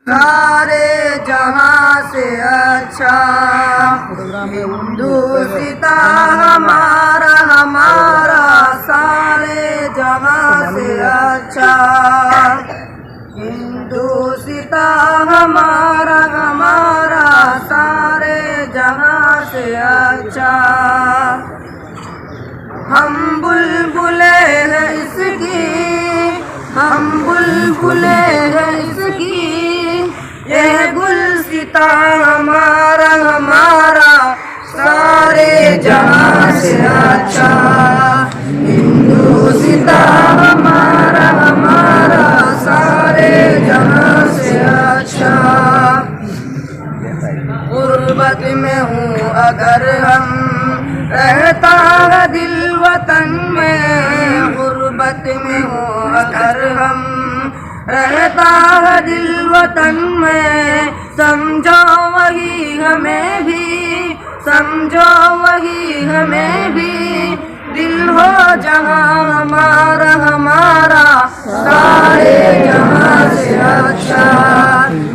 सारे जहां से अच्छा हिंदुस्ता हमारा हमारा सारे जहां से अच्छा हिंदुस्ता हमारा हमारा सारे जहां से अच्छा। हम बुलबुले हैं इसकी हम बुलबुले हैं इसकी ये गुलसिता हमारा हमारा सारे जहां से अच्छा हिंदुस्ता हमारा हमारा सारे जहां से अच्छा। गुर्बत में हूँ अगर हम रहता है दिल वतन में गुर्बत में हूँ अगर हम रहता है दिल वतन में समझो वही हमें भी समझो वही हमें भी दिल हो जहाँ हमारा हमारा सारे जहाँ से अच्छा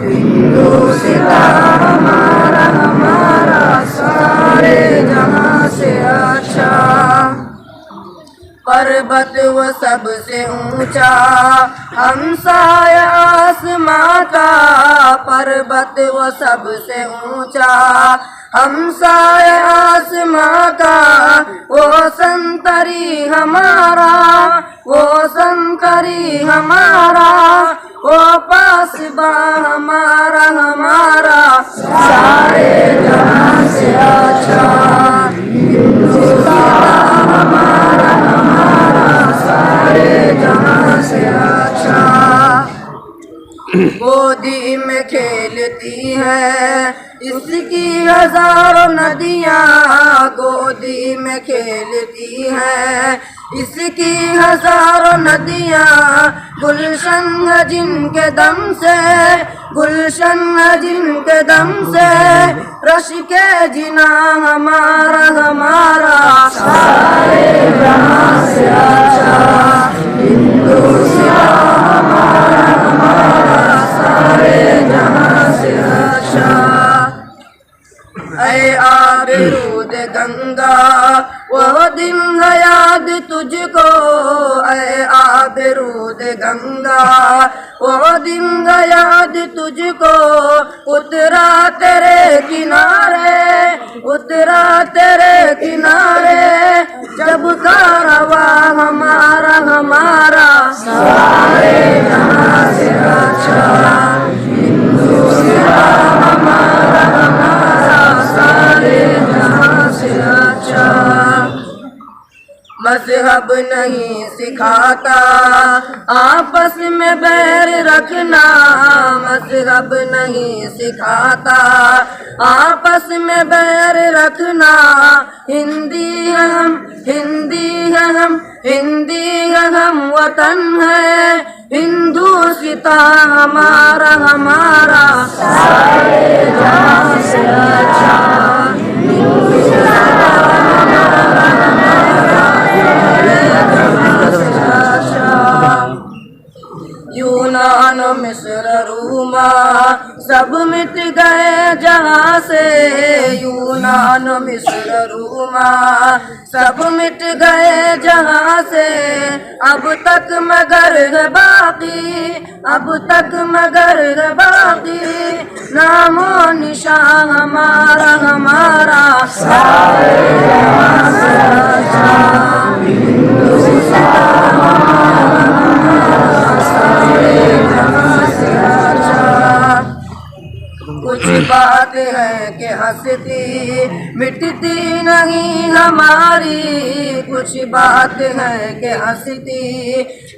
हिंदुस्ता हमारा हमारा सारे जहाँ से अच्छा। पर्वत वो सबसे ऊंचा हमसाया आसमां का पर्वत वो सबसे ऊंचा हमसाया आसमां का वो संतरी हमारा वो संतरी हमारा वो पासबा हमारा हमारा सारे जहां से अच्छा हिंदुस्ता हमारा हमारा सारे जहां से अच्छा। गोदी में खेलती है इसकी हजारों नदियाँ गोदी में खेलती है इसकी हजारों नदियाँ गुलशन है जिनके दम से गुलशन है जिनके दम से रश के जिना हमारा हमारा सारे जहां से अच्छा हिंदुस्ता हमारा हमारा सारे जहां से अच्छा। ऐ आबरूद गंगा वो दिन है याद तुझको ऐ आबरूद गंगा वो दिन है याद तुझको उतरा तेरे किनारे जब कारवा हमारा हमारा सारे जहां से अच्छा हिंदुस्ता हमारा हमारा सारे जहां से अच्छा। मजहब नहीं सिखाता आपस में बैर रखना मजहब नहीं सिखाता आपस में बैर रखना हिंदी है हम वतन है हिंदुस्ता हमारा हमारा सारे जहां से अच्छा हिंदुस्ता हमारा हमारा सारे जहां से अच्छा। यूनान मिस्र रूमा सब मिट गए जहाँ से यूनान मिस्र रूमा सब मिट गए जहाँ से अब तक मगर है बाकी अब तक मगर है बाकी नामो निशान हमारा हमारा सारे जहां से अच्छा हिंदुस्ता हमारा हमारा सारे जहां से अच्छा। कुछ बात है कि हंसती मिटती नहीं हमारी कुछ बात है कि हंसती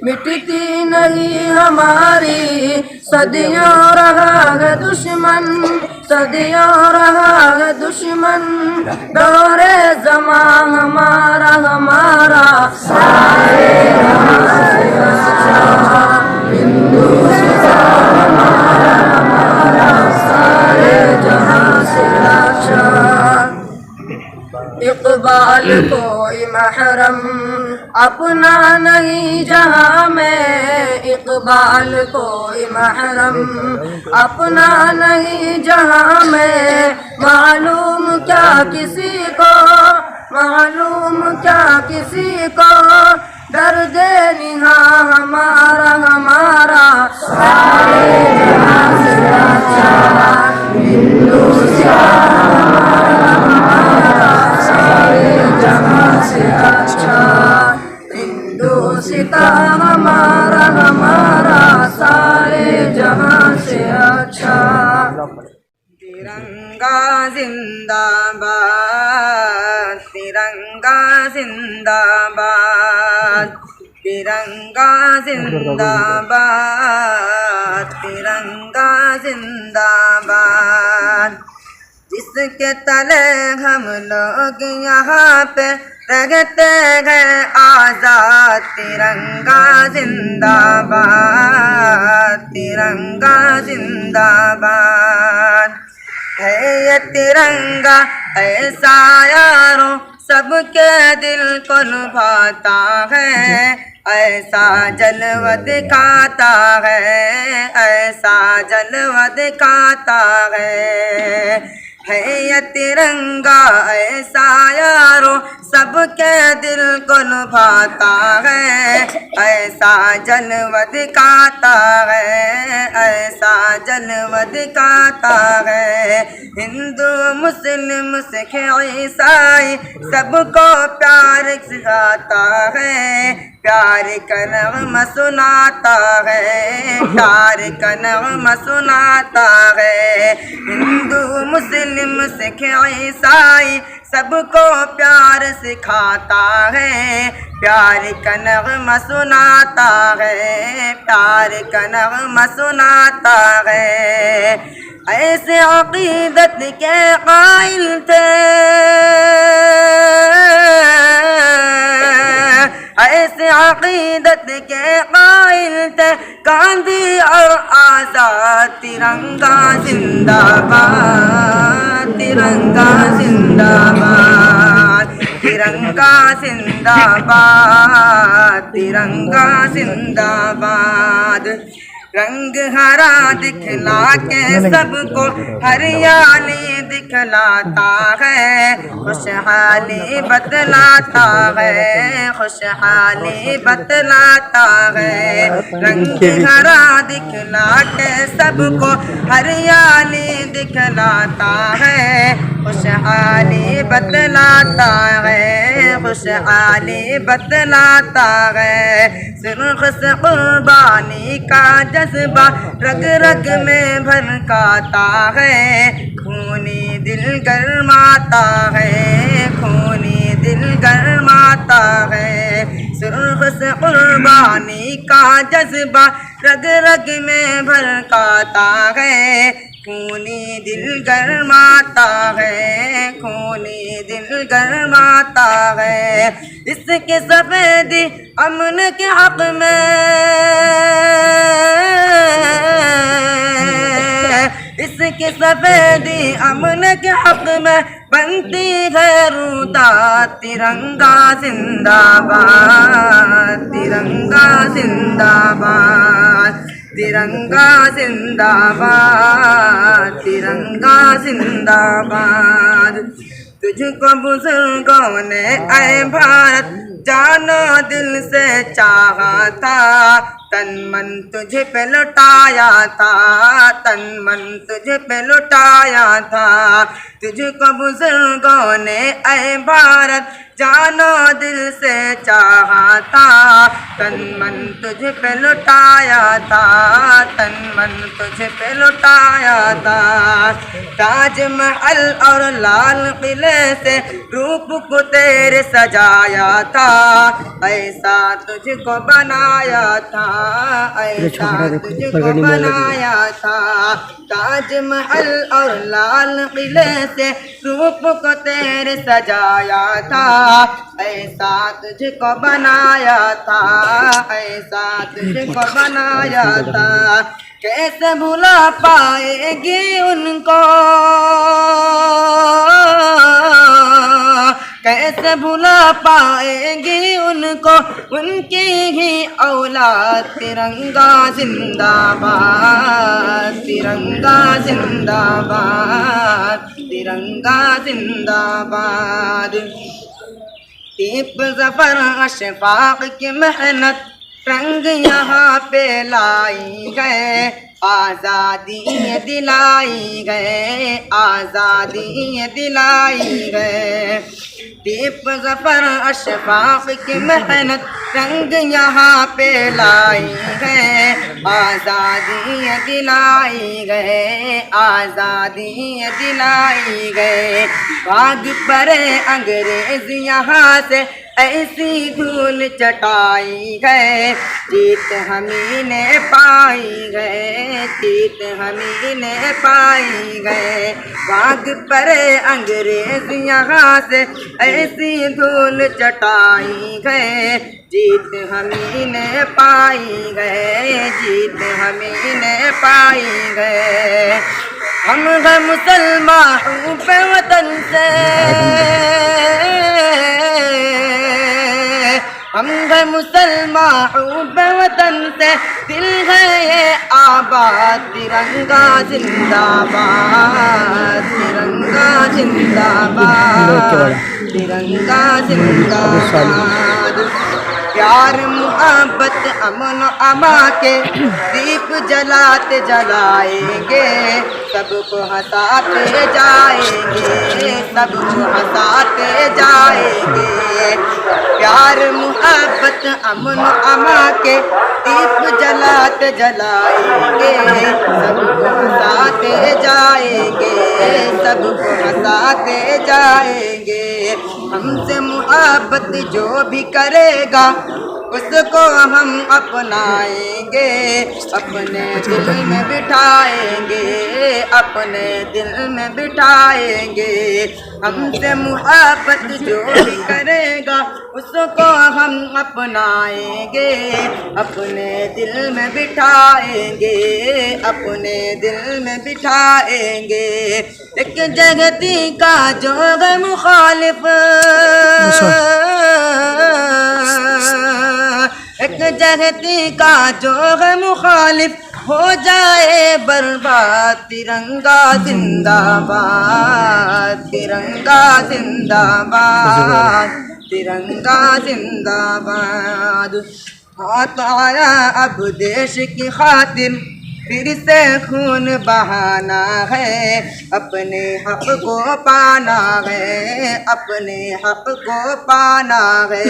मिटती नहीं हमारी सदियों रहा है दुश्मन सदियों रहा है दुश्मन दौरे ज़मां हमारा हमारा सारे जहां से अच्छा हिंदुस्ता हमारा हमारा सारे जहां से अच्छा। इकबाल कोई महरम अपना नहीं जहाँ में इकबाल कोई महरम, अपना नहीं जहाँ में मालूम क्या किसी को, मालूम क्या किसी को, दर्द निहा हमारा हमारा सारे जहाँ से अच्छा, हिंदुस्तान हमारा सारे जहाँ से अच्छा, हिंदुस्तान हमारा हमारा सारे जहाँ से अच्छा। तिरंगा जिंदाबाद, तिरंगा जिंदाबाद, तिरंगा जिंदाबाद, तिरंगा जिंदाबाद। जिसके तले हम लोग यहाँ पे रहते हैं आजाद, तिरंगा जिंदाबाद, तिरंगा जिंदाबाद। है ये तिरंगा ऐसा यारों सबके दिल को लुभाता है, ऐसा जलवा दिखाता है, ऐसा जलवा दिखाता है ये तिरंगा ऐसा यारों सबके दिल को लुभाता है, ऐसा जलवा दिखाता है, ऐसा जलवा दिखाता है। हिंदू मुस्लिम सिख ईसाई सबको प्यार सिखाता है, प्यार का नग़मा सुनाता है, प्यार का नग़मा सुनाता है। हिंदू मुस्लिम सिख ईसाई सबको प्यार सिखाता है, प्यार का नग़मा सुनाता है, प्यार का नग़मा सुनाता है। ऐसे अक़ीदत के क़ाइल थे, ऐसे अक़ीदत के क़ाइल थे गांधी और आज़ाद, तिरंगा जिंदाबाद, तिरंगा जिंदाबाद, तिरंगा जिंदाबाद, तिरंगा जिंदाबाद। रंग हरा दिखला के सबको हरियाली दिखलाता है, खुशहाली बतलाता है, खुशहाली बतलाता है। रंग हरा दिखला के सबको हरियाली दिखलाता है, खुशहाली बतलाता है, खुशहाली बतलाता है। सुर्ख से कुर्बानी का जज्बा रग रग में भड़काता है, खूनी दिल गरमाता है, खूनी दिल गरमाता है। सुर्ख से कुर्बानी का जज्बा रग रग में भड़काता है, खूनी दिल गरमाता है, खूनी दिल गरमाता है। इसके सफेदी अमन के हक में, इसकी सफेदी अमन के हक में बनती है रूता, तिरंगा जिंदाबाद, तिरंगा जिंदाबाद, तिरंगा जिंदाबाद, तिरंगा जिंदाबाद। तुझको बुजुर्गों ने ऐ भारत जानो दिल से चाहा था, तन मन तुझे पे लुटाया था, तन मन तुझे पे लुटाया था। तुझको बुजुर्गों ने ऐ भारत जानो दिल से चाहा था, तन मन तुझे पे लुटाया था, तन मन तुझे पे लुटाया था। ताजमहल और लाल किले से रूप को तेरे सजाया था, ऐसा तुझको बनाया था, ऐसा तुझको बनाया था। ताजमहल और लाल किले से रूप को तेरे सजाया था, ऐसा तुझको बनाया था, ऐसा तुझको बनाया था। कैसे भुला पाएगी उनको, कैसे भुला पाएंगे उनको, उनकी ही औलाद। तिरंगा जिंदाबाद, तिरंगा जिंदाबाद, तिरंगा जिंदाबाद। दीप ज़फ़र अशफ़ाक़ की मेहनत रंग यहाँ पे लाई गए, आज़ादी दिलाई गए, आज़ादी दिलाई गए। दीप ज़फ़र अशफ़ाक़ की मेहनत रंग यहाँ पे लाई गए, आज़ादी दिलाई गए, आज़ादी दिलाई गए। भाग पड़े अंग्रेज़ यहाँ से, ऐसी धूल चटाई गए, जीत हमी ने पाई गए, जीत हमी ने पाई गए। भाग पड़े अंग्रेज यहाँ से, ऐसी धूल चटाई गए, जीत हमी ने पाई गए, जीत हमी ने पाई गए। हम हैं मुसलमान पे वतन से, हम हैं मुसलमान पे वतन से, दिल है ये आबाद। तिरंगा जिंदाबाद, तिरंगा जिंदाबाद, तिरंगा जिंदाबाद। प्यार मोहब्बत अमन अमा के दीप जलाते जलाएंगे, सबको हंसाते जाएंगे, सबको हंसाते जाएंगे। प्यार मोहब्बत अमन अमा के दीप जलाते जलाएंगे, सबको हंसाते जाएंगे, सबको हंसाते जाएंगे। हमसे मोहब्बत जो भी करेगा, उसको हम अपनाएंगे, अपने दिल में बिठाएंगे, अपने दिल में बिठाएंगे। हमसे मोहब्बत जो भी करेगा, उसको हम अपनाएंगे, अपने दिल में बिठाएंगे, अपने दिल में बिठाएंगे। एक जगती का जो है मुखालिफ, एक जगती का जो है मुखालिफ, हो जाए बर्बाद। तिरंगा जिंदाबाद, तिरंगा जिंदाबाद, तिरंगा जिंदाबाद। हाथ आया अब देश की खातिर, फिर से खून बहाना है, अपने हक को पाना है, अपने हक को पाना है।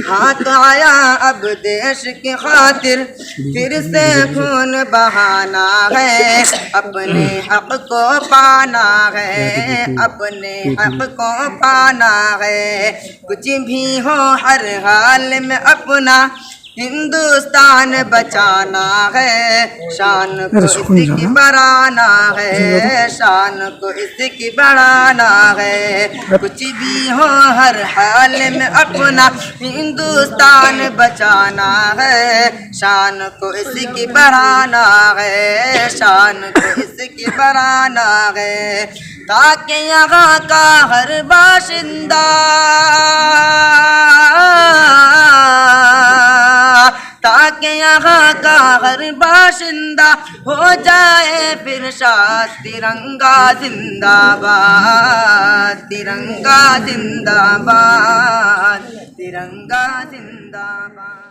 हाथ आया अब देश की खातिर, फिर से खून बहाना है, अपने हक को पाना है, अपने हक को पाना है। कुछ भी हो हर हाल में अपना हिंदुस्तान बचाना है, शान को इसकी बढ़ाना है, शान को इसकी बढ़ाना है। कुछ भी हो हर हाल में अपना हिंदुस्तान बचाना है, शान को इसकी बढ़ाना है, शान को इसकी बढ़ाना है। ताकि यहाँ का हर बाशिंदा, ताकि यहाँ का हर बाशिंदा हो जाए फिर शाद। तिरंगा जिंदाबाद, तिरंगा जिंदाबाद, तिरंगा जिंदाबाद।